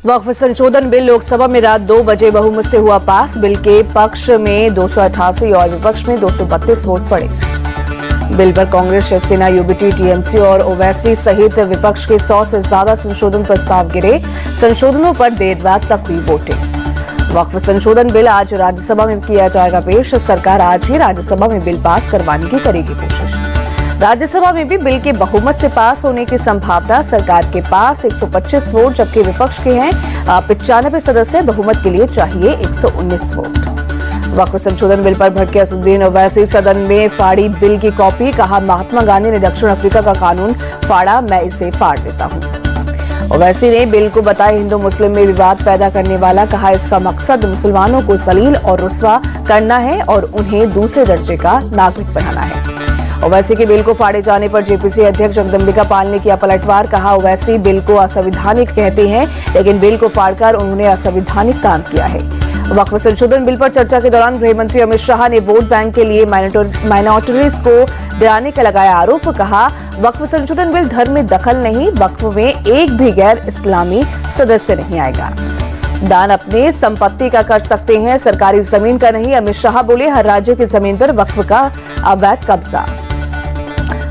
वक्फ संशोधन बिल लोकसभा में रात 2 बजे बहुमत से हुआ पास। बिल के पक्ष में 288 और विपक्ष में 232 वोट पड़े। बिल पर कांग्रेस, शिवसेना, यूबीटी, टीएमसी और ओवैसी सहित विपक्ष के 100 से ज्यादा संशोधन प्रस्ताव गिरे। संशोधनों पर देर रात तक हुई वोटिंग। वक्फ संशोधन बिल आज राज्यसभा में किया जाएगा पेश। सरकार आज ही राज्यसभा में बिल पास करवाने की करेगी कोशिश। राज्यसभा में भी बिल के बहुमत से पास होने की संभावना। सरकार के पास 125 वोट जबकि विपक्ष के हैं 95 सदस्य। बहुमत के लिए चाहिए 119 वोट। वक्फ संशोधन बिल पर भड़के असदुद्दीन ओवैसी सदन में फाड़ी बिल की कॉपी। कहा, महात्मा गांधी ने दक्षिण अफ्रीका का कानून फाड़ा, मैं इसे फाड़ देता हूं। ओवैसी ने बिल को बताया हिंदू मुस्लिम में विवाद पैदा करने वाला। कहा, इसका मकसद मुसलमानों को जलील और रुस्वा करना है और उन्हें दूसरे दर्जे का नागरिक बनाना है। ओवैसी के बिल को फाड़े जाने पर जेपीसी अध्यक्ष जगदंबिका पाल ने किया पलटवार। कहा, ओवैसी बिल को असंवैधानिक कहते हैं लेकिन बिल को फाड़कर उन्होंने असंवैधानिक काम किया है। वक्फ संशोधन बिल पर चर्चा के दौरान गृह मंत्री अमित शाह ने वोट बैंक के लिए माइनॉरिटीज को डराने का लगाया आरोप। कहा, वक्फ संशोधन बिल धर्म में दखल नहीं, वक्फ में एक भी गैर इस्लामी सदस्य नहीं आएगा। दान अपने संपत्ति का कर सकते हैं, सरकारी जमीन का नहीं। अमित शाह बोले, हर राज्य की जमीन पर वक्फ का अवैध कब्जा।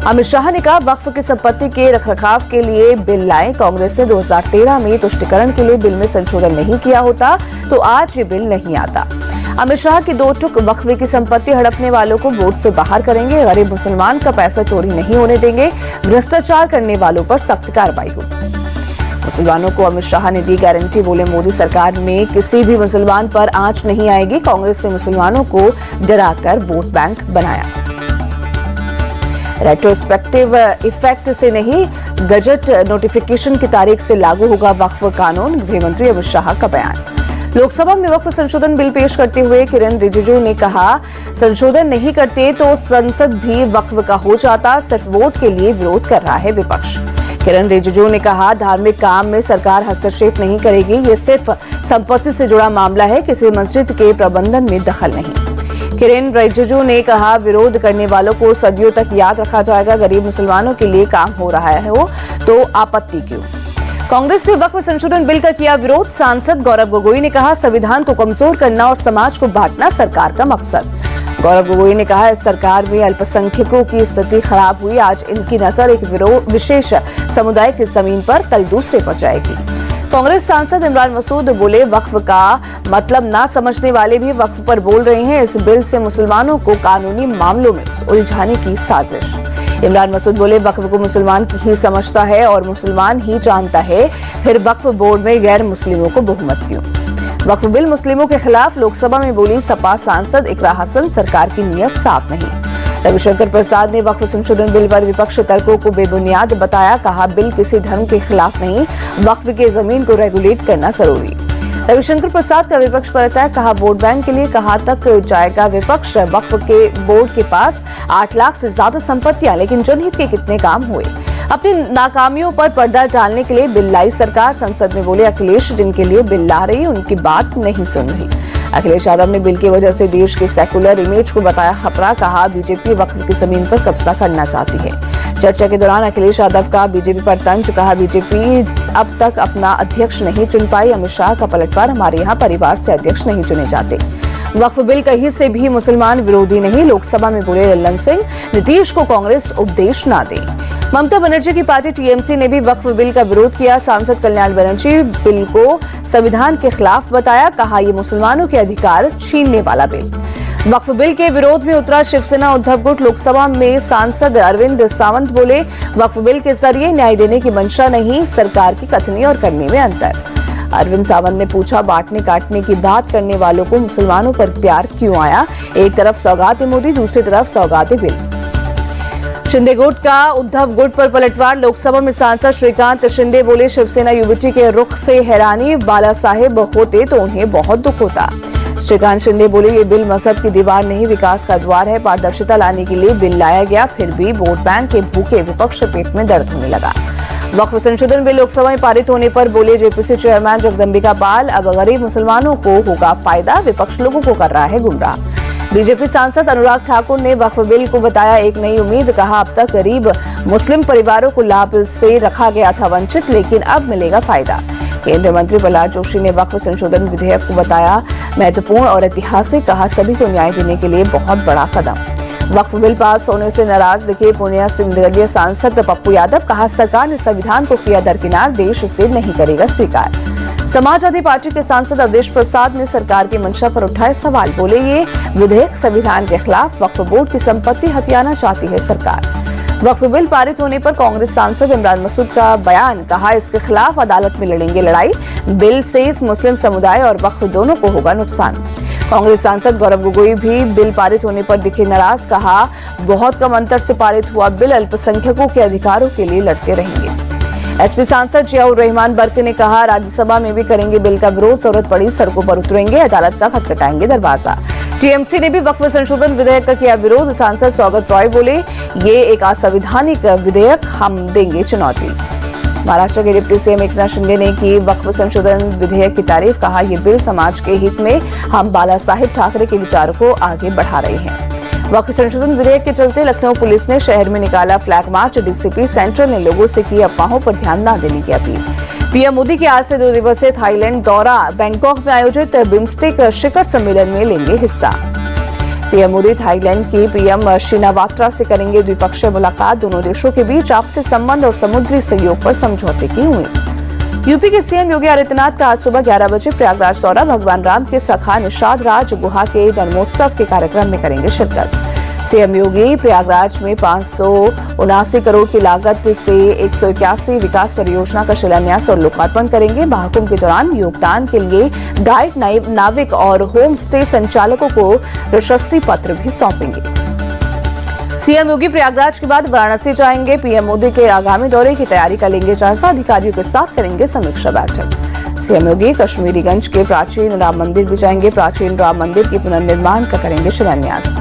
अमित शाह ने कहा, वक्फ की संपत्ति के रखरखाव के लिए बिल लाए। कांग्रेस ने 2013 में तुष्टिकरण के लिए बिल में संशोधन नहीं किया होता तो आज ये बिल नहीं आता। अमित शाह की 2 टुक वक्फ की संपत्ति हड़पने वालों को वोट से बाहर करेंगे। गरीब मुसलमान का पैसा चोरी नहीं होने देंगे। भ्रष्टाचार करने वालों पर सख्त कार्रवाई होगी। मुसलमानों को अमित शाह ने दी गारंटी। बोले, मोदी सरकार में किसी भी मुसलमान पर आंच नहीं आएगी। कांग्रेस ने मुसलमानों को डराकर वोट बैंक बनाया। रेट्रोस्पेक्टिव इफेक्ट से नहीं, गजट नोटिफिकेशन की तारीख से लागू होगा वक्फ कानून। गृह मंत्री अमित शाह का बयान। लोकसभा में वक्फ संशोधन बिल पेश करते हुए किरण रिजिजू ने कहा, संशोधन नहीं करते तो संसद भी वक्फ का हो जाता। सिर्फ वोट के लिए विरोध कर रहा है विपक्ष। किरण रिजिजू ने कहा, धार्मिक काम में सरकार हस्तक्षेप नहीं करेगी। ये सिर्फ संपत्ति से जुड़ा मामला है, किसी मस्जिद के प्रबंधन में दखल नहीं। किरण रिजिजू ने कहा, विरोध करने वालों को सदियों तक याद रखा जाएगा। गरीब मुसलमानों के लिए काम हो रहा है हो तो आपत्ति क्यों। कांग्रेस ने वक्फ संशोधन बिल का किया विरोध। सांसद गौरव गोगोई ने कहा, संविधान को कमजोर करना और समाज को बांटना सरकार का मकसद। गौरव गोगोई ने कहा, इस सरकार में अल्पसंख्यकों की स्थिति खराब हुई। आज इनकी नजर एक विशेष समुदाय की जमीन पर, कल दूसरे पर जाएगी। कांग्रेस सांसद इमरान मसूद बोले, वक्फ का मतलब ना समझने वाले भी वक्फ पर बोल रहे हैं। इस बिल से मुसलमानों को कानूनी मामलों में उलझाने की साजिश। इमरान मसूद बोले, वक्फ को मुसलमान ही समझता है और मुसलमान ही जानता है, फिर वक्फ बोर्ड में गैर मुस्लिमों को बहुमत क्यों। वक्फ बिल मुस्लिमों के खिलाफ। लोकसभा में बोली सपा सांसद इकरा हसन, सरकार की नीयत साफ नहीं। रविशंकर प्रसाद ने वक्फ संशोधन बिल पर विपक्ष तर्कों को बेबुनियाद बताया। कहा, बिल किसी धर्म के खिलाफ नहीं, वक्फ की जमीन को रेगुलेट करना जरूरी। रविशंकर प्रसाद का विपक्ष पर अटैक। कहा, वोट बैंक के लिए कहां तक जाएगा विपक्ष। वक्फ के बोर्ड के पास 8 लाख से ज्यादा संपत्तियां, लेकिन जनहित के कितने काम हुए। अपनी नाकामियों पर पर्दा डालने के लिए बिल लाई सरकार। संसद में बोले अखिलेश, जिनके लिए बिल ला रही उनकी बात नहीं सुन रही। अखिलेश यादव ने बिल की वजह से देश के सेकुलर इमेज को बताया खतरा। कहा, बीजेपी वक्फ की जमीन पर कब्जा करना चाहती है। चर्चा के दौरान अखिलेश यादव का बीजेपी पर तंज। कहा, बीजेपी अब तक अपना अध्यक्ष नहीं चुन पाई। अमित शाह का पलटवार, हमारे यहाँ परिवार से अध्यक्ष नहीं चुने जाते। वक्फ बिल कहीं से भी मुसलमान विरोधी नहीं। लोकसभा में बोले लल्लन सिंह, नीतीश को कांग्रेस उपदेश ना दे। ममता बनर्जी की पार्टी टीएमसी ने भी वक्फ बिल का विरोध किया। सांसद कल्याण बनर्जी बिल को संविधान के खिलाफ बताया। कहा, ये मुसलमानों के अधिकार छीनने वाला बिल। वक्फ बिल के विरोध में उतरा शिवसेना उद्धव गुट। लोकसभा में सांसद अरविंद सावंत बोले, वक्फ बिल के जरिए न्याय देने की मंशा नहीं, सरकार की कथनी और करने में अंतर। अरविंद सावंत ने पूछा, बांटने काटने की बात करने वालों को मुसलमानों पर प्यार क्यों आया। एक तरफ सौगात मोदी, दूसरी तरफ सौगात बिल। शिंदे गुट का उद्धव गुट पर पलटवार। लोकसभा में सांसद श्रीकांत शिंदे बोले, शिवसेना यूबीटी के रुख से हैरानी। बाला साहेब होते तो उन्हें बहुत दुख होता। श्रीकांत शिंदे बोले, ये बिल मजहब की दीवार नहीं, विकास का द्वार है। पारदर्शिता लाने के लिए बिल लाया गया, फिर भी वोट बैंक के भूखे विपक्ष पेट में दर्द होने लगा। वक्फ संशोधन बिल लोकसभा में पारित होने पर बोले जेपीसी चेयरमैन जगदंबिका पाल, अब गरीब मुसलमानों को होगा फायदा, विपक्ष लोगों को कर रहा है गुमराह। बीजेपी सांसद अनुराग ठाकुर ने वक्फ बिल को बताया एक नई उम्मीद। कहा, अब तक गरीब मुस्लिम परिवारों को लाभ से रखा गया था वंचित, लेकिन अब मिलेगा फायदा। केंद्रीय मंत्री प्रहलाद जोशी ने वक्फ संशोधन विधेयक को बताया महत्वपूर्ण और ऐतिहासिक, कहा सभी को न्याय देने के लिए बहुत बड़ा कदम। वक्फ बिल पास होने से नाराज दिखे पूर्णिया से निर्दलीय सांसद पप्पू यादव, कहा सरकार ने संविधान को किया दरकिनार, देश इसे नहीं करेगा स्वीकार। समाजवादी पार्टी के सांसद अवधेश प्रसाद ने सरकार की मंशा पर उठाए सवाल, बोले ये विधेयक संविधान के खिलाफ, वक्फ बोर्ड की संपत्ति हथियाना चाहती है सरकार। वक्फ बिल पारित होने पर कांग्रेस सांसद इमरान मसूद का बयान, कहा इसके खिलाफ अदालत में लड़ेंगे लड़ाई, बिल से मुस्लिम समुदाय और वक्फ दोनों को होगा नुकसान। कांग्रेस सांसद गौरव गोगोई भी बिल पारित होने पर दिखे नाराज, कहा बहुत कम अंतर से पारित हुआ बिल, अल्पसंख्यकों के अधिकारों के लिए लड़ते रहेंगे। एसपी सांसद जियाउर रहमान बर्क ने कहा राज्यसभा में भी करेंगे बिल का विरोध, जरूरत पड़ी सड़कों पर उतरेंगे, अदालत का खटखटाएंगे दरवाजा। टीएमसी ने भी वक्फ संशोधन विधेयक का किया विरोध, सांसद स्वागत रॉय बोले ये एक असंवैधानिक विधेयक, हम देंगे चुनौती। महाराष्ट्र के डिप्टी सीएम एकनाथ शिंदे ने की वक्फ संशोधन विधेयक की तारीफ, कहा ये बिल समाज के हित में, हम बाला साहेब ठाकरे के विचारों को आगे बढ़ा रहे हैं। वक्फ संशोधन विधेयक के चलते लखनऊ पुलिस ने शहर में निकाला फ्लैग मार्च, डीसीपी सेंट्रल ने लोगों से की अफवाहों पर ध्यान न देने की अपील। पीएम मोदी के आज से 2 दिवसीय थाईलैंड दौरा, बैंकॉक में आयोजित बिम्स्टेक शिखर सम्मेलन में लेंगे हिस्सा। पीएम मोदी थाईलैंड की पीएम शिनावात्रा से करेंगे द्विपक्षीय मुलाकात, दोनों देशों के बीच आपसी संबंध और समुद्री सहयोग पर समझौते की उम्मीद। यूपी के सीएम योगी आदित्यनाथ का आज सुबह 11 बजे प्रयागराज दौरा, भगवान राम के सखा निषाद राज गुहा के जन्मोत्सव के कार्यक्रम में करेंगे शिरकत। सीएम योगी प्रयागराज में 579 करोड़ की लागत से 181 विकास परियोजना का शिलान्यास और लोकार्पण करेंगे। महाकुंभ के दौरान योगदान के लिए गाइड, नाविक और होम स्टे संचालकों को प्रशस्ति पत्र भी सौंपेंगे। सीएम योगी प्रयागराज के बाद वाराणसी जाएंगे, पीएम मोदी के आगामी दौरे की तैयारी का लेंगे जायजा, अधिकारियों के साथ करेंगे समीक्षा बैठक। सीएम योगी कश्मीरीगंज के प्राचीन राम मंदिर भी जाएंगे, प्राचीन राम मंदिर के पुनर्निर्माण का करेंगे शिलान्यास।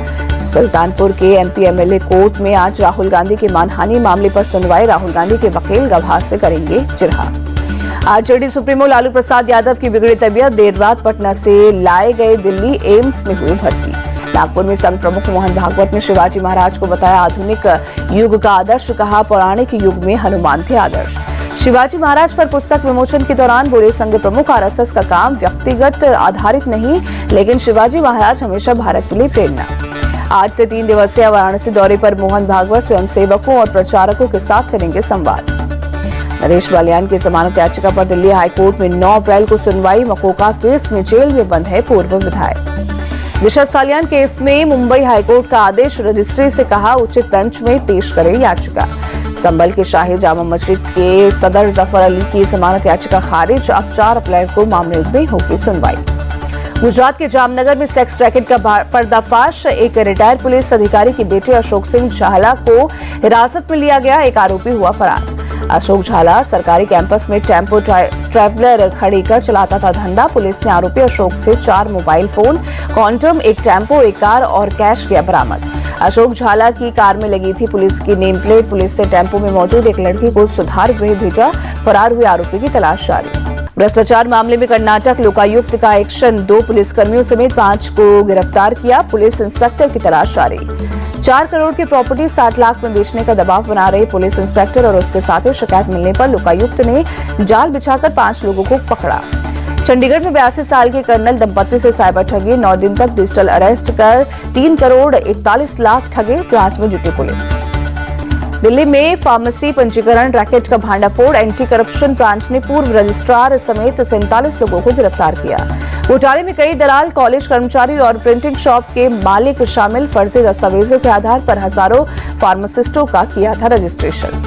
सुल्तानपुर के एमपी एमएलए कोर्ट में आज राहुल गांधी के मानहानि मामले पर सुनवाई, राहुल गांधी के वकील गवाह से करेंगे जिरहा। आरजेडी सुप्रीमो लालू प्रसाद यादव की बिगड़ी तबीयत, देर रात पटना से लाए गए दिल्ली, एम्स में हुए भर्ती। नागपुर में संघ प्रमुख मोहन भागवत ने शिवाजी महाराज को बताया आधुनिक युग का आदर्श, कहा पौराणिक युग में हनुमान थे आदर्श। शिवाजी महाराज पर पुस्तक विमोचन के दौरान बोले संघ प्रमुख, आरएसएस का काम व्यक्तिगत आधारित नहीं, लेकिन शिवाजी महाराज हमेशा भारत के लिए प्रेरणा। आज से 3 दिवसीय वाराणसी दौरे पर मोहन भागवत स्वयंसेवकों और प्रचारकों के साथ करेंगे संवाद। नरेश बालियान की जमानत याचिका पर दिल्ली हाईकोर्ट में 9 अप्रैल को सुनवाई, मकोका केस में जेल में बंद है पूर्व विधायक। विशद सालियान केस में मुंबई हाईकोर्ट का आदेश, रजिस्ट्री से कहा उचित बेंच में पेश करे याचिका। संभल के शाही जामा मस्जिद के सदर जफर अली की जमानत याचिका खारिज, अब 4 अप्रैल को मामले में होगी सुनवाई। गुजरात के जामनगर में सेक्स रैकेट का पर्दाफाश, एक रिटायर्ड पुलिस अधिकारी की बेटे अशोक सिंह झाला को हिरासत में लिया गया, एक आरोपी हुआ फरार। अशोक झाला सरकारी कैंपस में टेम्पो ट्रैवलर खड़ी कर चलाता था धंधा, पुलिस ने आरोपी अशोक से 4 मोबाइल फोन, कॉन्डम, एक टेम्पो, एक कार और कैश किया बरामद। अशोक झाला की कार में लगी थी पुलिस की नेम प्लेट, पुलिस ने टेम्पो में मौजूद एक लड़की को सुधार गृह भेजा, फरार हुए आरोपी की तलाश जारी। भ्रष्टाचार मामले में कर्नाटक लोकायुक्त का एक्शन, 2 पुलिसकर्मियों समेत 5 को गिरफ्तार किया, पुलिस इंस्पेक्टर की तलाश जारी। 4 करोड़ की प्रॉपर्टी 60 लाख में बेचने का दबाव बना रहे पुलिस इंस्पेक्टर और उसके साथी, शिकायत मिलने पर लोकायुक्त ने जाल बिछाकर 5 लोगों को पकड़ा। चंडीगढ़ में 82 साल के कर्नल दंपत्ति से साइबर ठगी, 9 दिन तक डिजिटल अरेस्ट कर 3 करोड़ 41 लाख ठगे, जांच में जुटी पुलिस। दिल्ली में फार्मेसी पंजीकरण रैकेट का भांडाफोड़, एंटी करप्शन ब्रांच ने पूर्व रजिस्ट्रार समेत 47 लोगों को गिरफ्तार किया। घोटाले में कई दलाल, कॉलेज कर्मचारी और प्रिंटिंग शॉप के मालिक शामिल, फर्जी दस्तावेजों के आधार पर हजारों फार्मासिस्टों का किया था रजिस्ट्रेशन।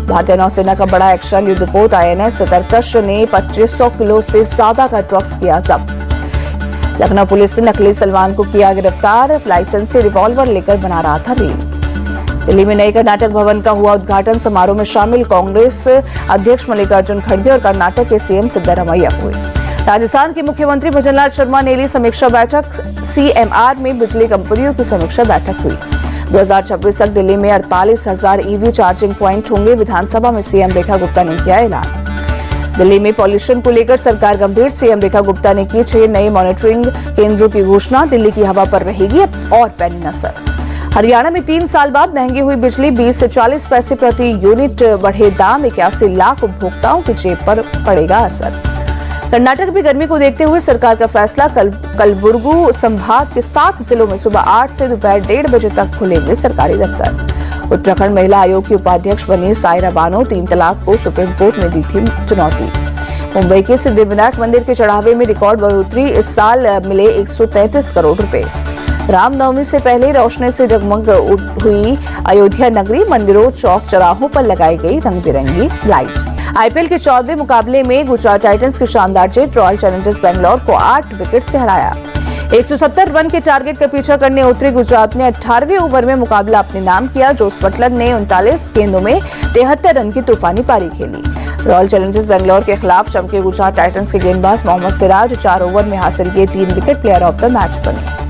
भारतीय नौसेना का बड़ा एक्शन, युद्धपोत आईएनएस तरकश ने 2500 किलो से ज्यादा का ड्रग्स किया जब्त। लखनऊ पुलिस ने नकली सलमान को किया गिरफ्तार, लाइसेंसी रिवॉल्वर लेकर बना रहा था रील। दिल्ली में नए कर्नाटक भवन का हुआ उद्घाटन, समारोह में शामिल कांग्रेस अध्यक्ष मल्लिकार्जुन खड़गे और कर्नाटक के सीएम सिद्धरामैया हुए। राजस्थान के मुख्यमंत्री भजनलाल शर्मा ने ली समीक्षा बैठक, सीएमआर में बिजली कंपनियों की समीक्षा बैठक हुई। 2026 तक दिल्ली में 48,000 ईवी चार्जिंग प्वाइंट होंगे, विधानसभा में सीएम रेखा गुप्ता ने किया ऐलान। दिल्ली में पॉल्यूशन को लेकर सरकार गंभीर, सीएम रेखा गुप्ता ने की 6 नए मॉनिटरिंग केंद्रों की घोषणा, दिल्ली की हवा पर रहेगी अब और पैनी असर। हरियाणा में 3 साल बाद महंगी हुई बिजली, 20 से 40 पैसे प्रति यूनिट बढ़े दाम, 81 लाख उपभोक्ताओं की जेब पर पड़ेगा असर। कर्नाटक में गर्मी को देखते हुए सरकार का फैसला, कलबुर्गी संभाग के 7 जिलों में सुबह 8 से दोपहर 1:30 बजे तक खुलेंगे सरकारी दफ्तर। उत्तराखंड महिला आयोग की उपाध्यक्ष बनी सायरा बानो 3 तलाक को सुप्रीम कोर्ट में दी थी चुनौती। मुंबई के सिद्धिविनायक मंदिर के चढ़ावे में रिकॉर्ड बढ़ोतरी, इस साल मिले 133 करोड़ रुपए। रामनवमी से पहले रोशनी से जगमग हुई अयोध्या नगरी, मंदिरों चौक चौराहों पर लगाई गई रंग बिरंगी लाइट्स। आईपीएल के 14वें मुकाबले में गुजरात टाइटंस की शानदार जीत, रॉयल चैलेंजर्स बेंगलोर को 8 विकेट से हराया। 170 रन के टारगेट का पीछा करने उतरी गुजरात ने 18वें ओवर में मुकाबला अपने नाम किया। जोस बटलर ने 39 गेंदों में 73 रन की तूफानी पारी खेली। रॉयल चैलेंजर्स बेंगलोर के खिलाफ चमके गुजरात टाइटंस के गेंदबाज मोहम्मद सिराज 4 ओवर में हासिल किए 3 wicket, player of the match बने।